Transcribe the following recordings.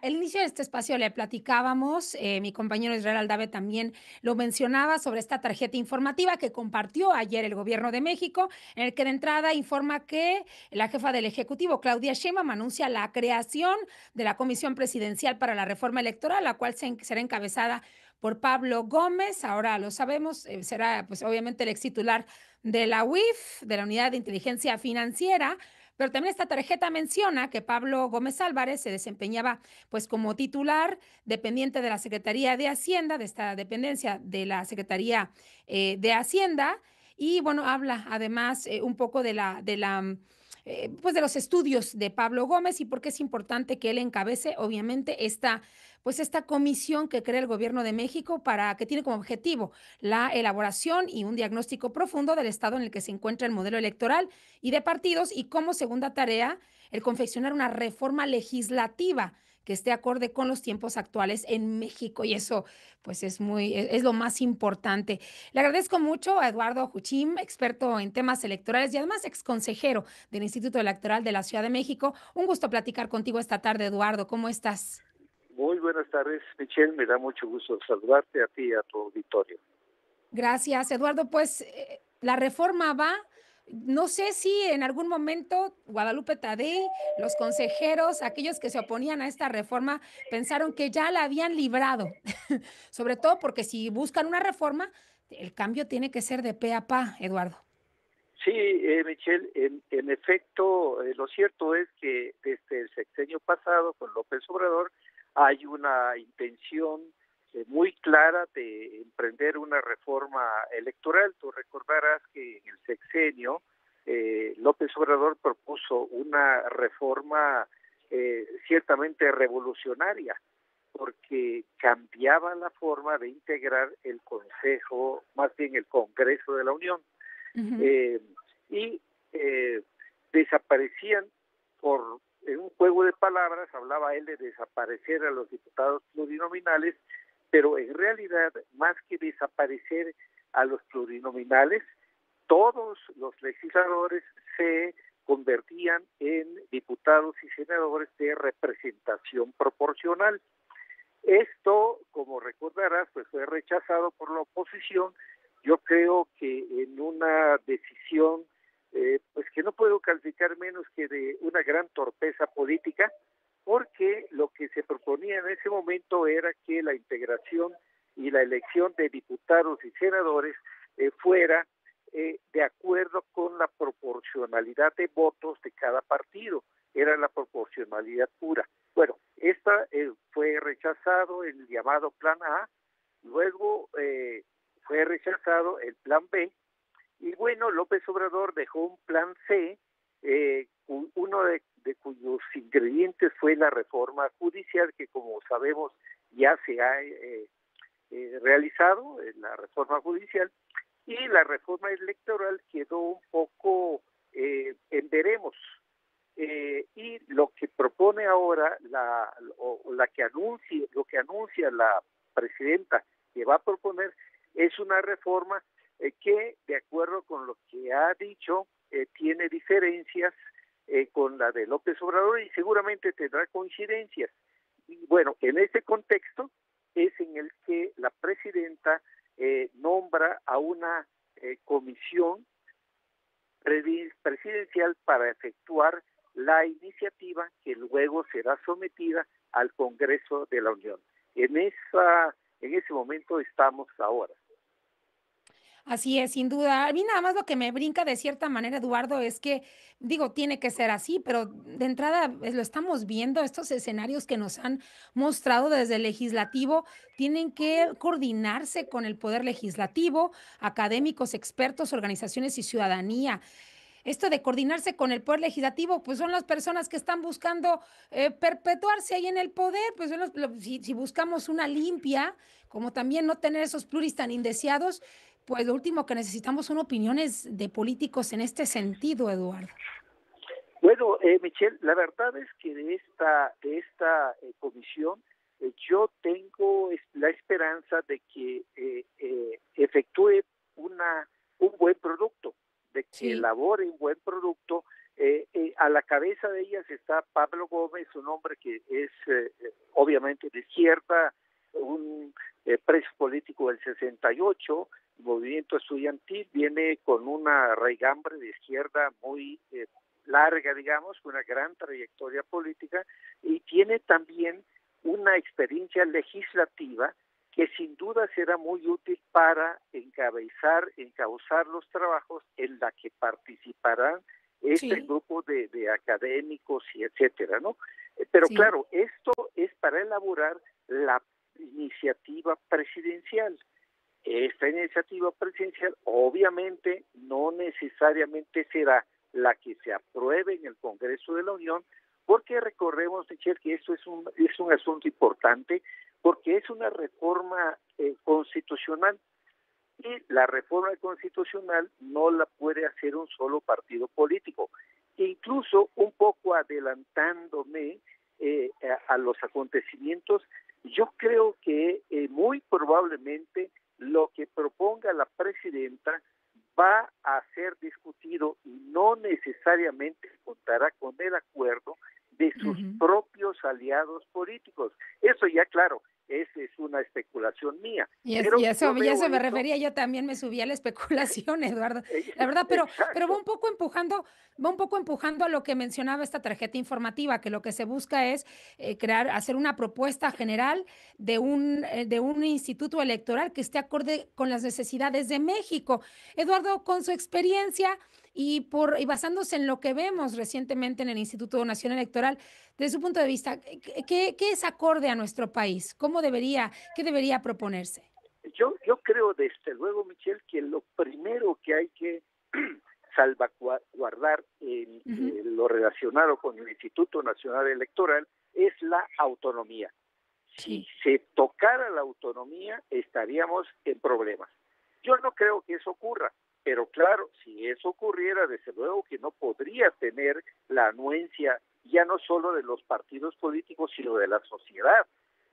al inicio de este espacio le platicábamos, mi compañero Israel Aldave también lo mencionaba sobre esta tarjeta informativa que compartió ayer el Gobierno de México, en el que de entrada informa que la jefa del Ejecutivo, Claudia Sheinbaum, anuncia la creación de la Comisión Presidencial para la Reforma Electoral, la cual será encabezada por Pablo Gómez. Ahora lo sabemos, será pues obviamente el ex titular de la UIF, de la Unidad de Inteligencia Financiera, pero también esta tarjeta menciona que Pablo Gómez Álvarez se desempeñaba pues como titular dependiente de la Secretaría de Hacienda, de esta dependencia de la Secretaría de Hacienda, y bueno, habla además un poco pues de los estudios de Pablo Gómez y por qué es importante que él encabece, obviamente, esta comisión que crea el Gobierno de México para que tiene como objetivo la elaboración y un diagnóstico profundo del estado en el que se encuentra el modelo electoral y de partidos y como segunda tarea el confeccionar una reforma legislativa que esté acorde con los tiempos actuales en México y eso pues es lo más importante. Le agradezco mucho a Eduardo Juchim, experto en temas electorales y además exconsejero del Instituto Electoral de la Ciudad de México. Un gusto platicar contigo esta tarde, Eduardo. ¿Cómo estás? Muy buenas tardes, Michelle. Me da mucho gusto saludarte a ti y a tu auditorio. Gracias, Eduardo. Pues la reforma va. No sé si en algún momento Guadalupe Tadei, los consejeros, aquellos que se oponían a esta reforma, pensaron que ya la habían librado. Sobre todo porque si buscan una reforma, el cambio tiene que ser de pe a pa, Eduardo. Sí, Michelle, en efecto, lo cierto es que desde el sexenio pasado con López Obrador hay una intención muy clara de emprender una reforma electoral. Tú recordarás que en el sexenio López Obrador propuso una reforma ciertamente revolucionaria porque cambiaba la forma de integrar el Consejo, más bien el Congreso de la Unión. Ujú. eh, y desaparecían en un juego de palabras, hablaba él de desaparecer a los diputados plurinominales, pero en realidad, más que desaparecer a los plurinominales, todos los legisladores se convertían en diputados y senadores de representación proporcional. Esto, como recordarás, pues fue rechazado por la oposición. Yo creo que en una decisión, pues que no puedo calificar menos que de una gran torpeza política, porque lo que se proponía en ese momento era que la integración y la elección de diputados y senadores fuera de acuerdo con la proporcionalidad de votos de cada partido. Era la proporcionalidad pura. Bueno, esta fue rechazado el llamado Plan A, luego fue rechazado el Plan B, y bueno, López Obrador dejó un Plan C, uno de cuyos ingredientes fue la reforma judicial, que como sabemos ya se ha realizado, la reforma judicial, y la reforma electoral quedó un poco en veremos. Y lo que propone ahora lo que anuncia la presidenta que va a proponer es una reforma que, de acuerdo con lo que ha dicho, tiene diferencias con la de López Obrador y seguramente tendrá coincidencias. Y bueno, en este contexto es en el que la presidenta nombra a una comisión presidencial para efectuar la iniciativa que luego será sometida al Congreso de la Unión. En ese momento estamos ahora. Así es, sin duda. A mí nada más lo que me brinca de cierta manera, Eduardo, es que, digo, tiene que ser así, pero de entrada lo estamos viendo, estos escenarios que nos han mostrado desde el legislativo tienen que coordinarse con el poder legislativo, académicos, expertos, organizaciones y ciudadanía. Esto de coordinarse con el poder legislativo, pues son las personas que están buscando perpetuarse ahí en el poder, pues si buscamos una limpia, como también no tener esos pluris tan indeseados, pues lo último que necesitamos son opiniones de políticos en este sentido, Eduardo. Bueno, Michelle, la verdad es que de esta comisión yo tengo la esperanza de que efectúe un buen producto, de que Sí. elabore un buen producto a la cabeza de ellas está Pablo Gómez, un hombre que es obviamente de izquierda, un preso político del 68, movimiento estudiantil, viene con una raigambre de izquierda muy larga, digamos, con una gran trayectoria política, y tiene también una experiencia legislativa que sin duda será muy útil para encauzar los trabajos en la que participarán este Sí, grupo de académicos y etcétera, ¿no? Pero sí. claro, esto es para elaborar la iniciativa presidencial. Esta iniciativa presidencial obviamente no necesariamente será la que se apruebe en el Congreso de la Unión, porque recordemos, Michelle, que esto es un asunto importante, porque es una reforma constitucional, y la reforma constitucional no la puede hacer un solo partido político. Incluso un poco adelantándome a los acontecimientos, yo creo que muy probablemente lo que proponga la presidenta va a ser discutido y no necesariamente contará con el acuerdo de sus Ujú. propios aliados políticos. Eso ya, claro, esa es una especulación mía, Y pero yo y a veo eso me esto, refería, yo también me subí a la especulación, Eduardo. La verdad, pero exacto. va un poco empujando a lo que mencionaba esta tarjeta informativa, que lo que se busca es, hacer una propuesta general de un instituto electoral que esté acorde con las necesidades de México. Eduardo, con su experiencia y basándose en lo que vemos recientemente en el Instituto Nacional Electoral, desde su punto de vista, ¿qué es acorde a nuestro país? ¿Qué debería proponerse? Yo creo desde luego, Michelle, que lo primero que hay que salvaguardar en Ujú. lo relacionado con el Instituto Nacional Electoral es la autonomía. Si Sí. se tocara la autonomía, estaríamos en problemas. Yo no creo que eso ocurra, pero claro, si eso ocurriera, desde luego que no podría tener la anuencia ya no solo de los partidos políticos, sino de la sociedad,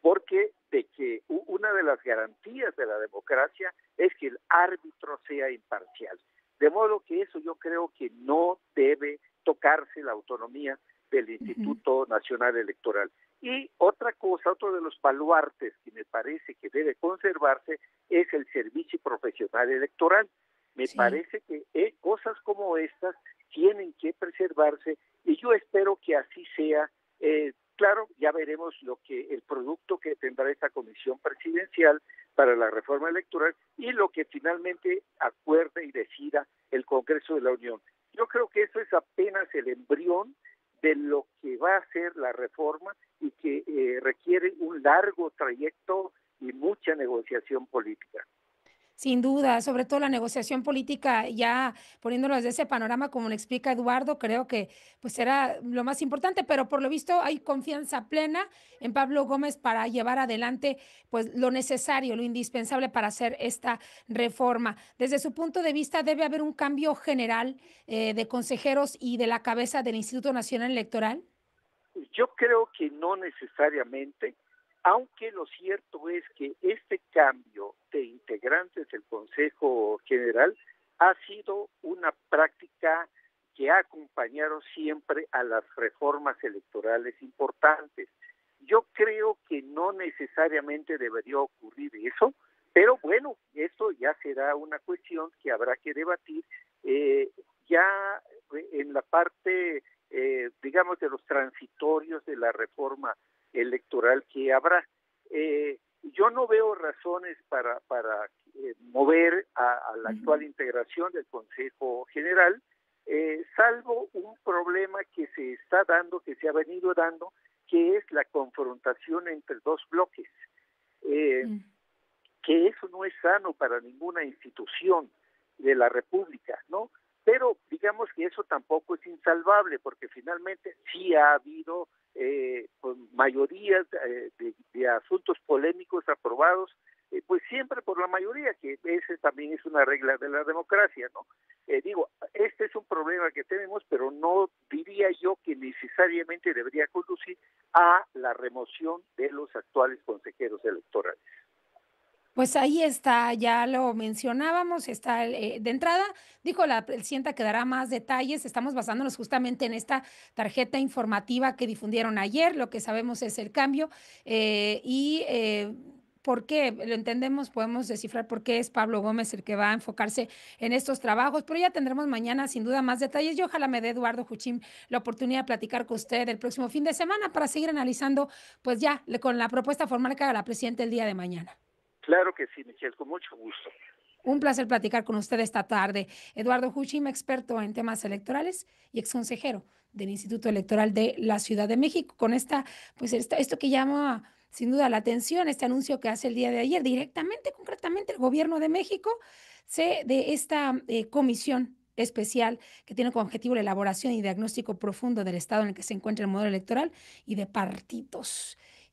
porque de que una de las garantías de la democracia es que el árbitro sea imparcial. De modo que eso yo creo que no debe tocarse la autonomía del Ujú. Instituto Nacional Electoral. Y otra cosa, otro de los baluartes que me parece que debe conservarse es el servicio profesional electoral. Me Sí. parece que cosas como estas tienen que preservarse y yo espero que así sea. Claro, ya veremos el producto que tendrá esta comisión presidencial para la reforma electoral y lo que finalmente acuerde y decida el Congreso de la Unión. Yo creo que eso es apenas el embrión de lo que va a ser la reforma y que requiere un largo trayecto y mucha negociación política. Sin duda, sobre todo la negociación política, ya poniéndolo desde ese panorama, como lo explica Eduardo, creo que pues será lo más importante, pero por lo visto hay confianza plena en Pablo Gómez para llevar adelante pues lo necesario, lo indispensable para hacer esta reforma. Desde su punto de vista, debe haber un cambio general de consejeros y de la cabeza del Instituto Nacional Electoral. Yo creo que no necesariamente, aunque lo cierto es que este cambio de integrantes del Consejo General ha sido una práctica que ha acompañado siempre a las reformas electorales importantes. Yo creo que no necesariamente debería ocurrir eso, pero bueno, esto ya será una cuestión que habrá que debatir ya en la parte digamos, de los transitorios de la reforma electoral que habrá. Yo no veo razones para mover a la actual Ujú. integración del Consejo General, salvo un problema que se está dando, que se ha venido dando, que es la confrontación entre dos bloques, eh, Mm. que eso no es sano para ninguna institución de la República, ¿no? Pero digamos que eso tampoco es insalvable, porque finalmente sí ha habido pues, mayorías de asuntos polémicos aprobados, pues siempre por la mayoría, que ese también es una regla de la democracia, ¿no? Digo, este es un problema que tenemos, pero no diría yo que necesariamente debería conducir a la remoción de los actuales consejeros electorales. Pues ahí está, ya lo mencionábamos, está, de entrada, dijo la presidenta que dará más detalles, estamos basándonos justamente en esta tarjeta informativa que difundieron ayer, lo que sabemos es el cambio, ¿por qué? Lo entendemos, podemos descifrar por qué es Pablo Gómez el que va a enfocarse en estos trabajos, pero ya tendremos mañana sin duda más detalles y ojalá me dé Eduardo Juchín la oportunidad de platicar con usted el próximo fin de semana para seguir analizando, pues ya, con la propuesta formal que haga la presidenta el día de mañana. Claro que sí, Michelle, con mucho gusto. Un placer platicar con usted esta tarde. Eduardo Huchim, experto en temas electorales y exconsejero del Instituto Electoral de la Ciudad de México, con esto que llama sin duda la atención, este anuncio que hace el día de ayer, directamente, concretamente, el gobierno de México, de esta comisión especial que tiene como objetivo la elaboración y diagnóstico profundo del estado en el que se encuentra el modelo electoral y de partidos.